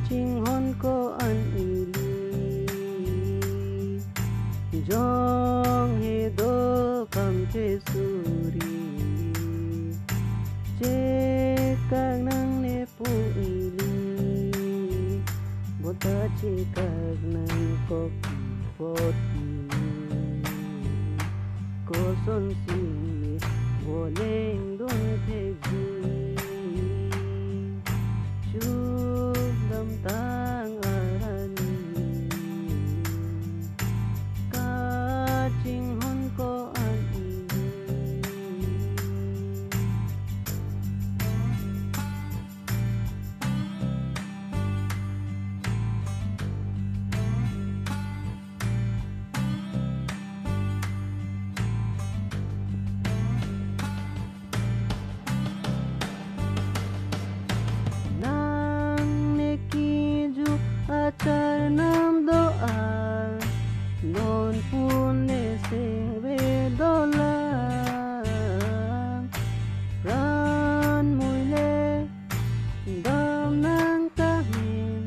chinh hôn cô ăn ili jong he do kam che suri che kang nang ne pu ili bota che kang nang ko poti ko son si boleng dong the ji chu dam tang arani ka ching hon ko an ili acar nam doa non pun ne sing ve dola ran mui le dam nang kahin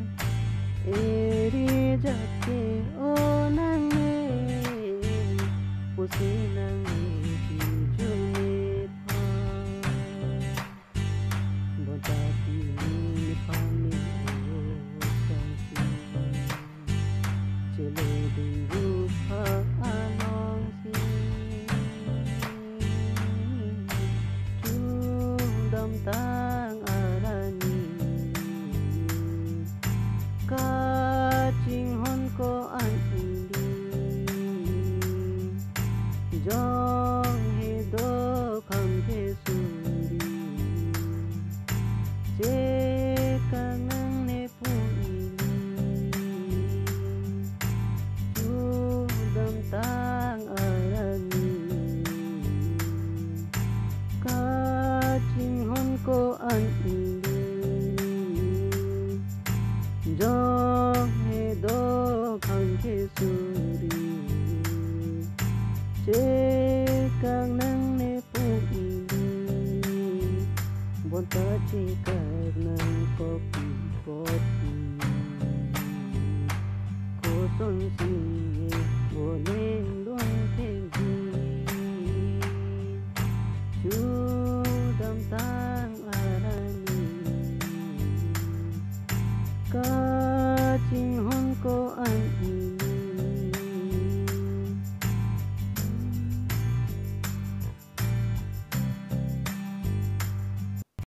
eri jake o nang ne pusi nang ne jumi pa bodati ni pani chile dulu pa along si chu dam tang arani ka ching hon ko an ili jong he do kham the suri che kang nang ne pu tang arani ka ching hon ko an ili jong he do kham the suri che kang nang ne pu ili bon ta che kang nang ko pi poti ko son si boleh luang tinggi chu dam tang arani ka ching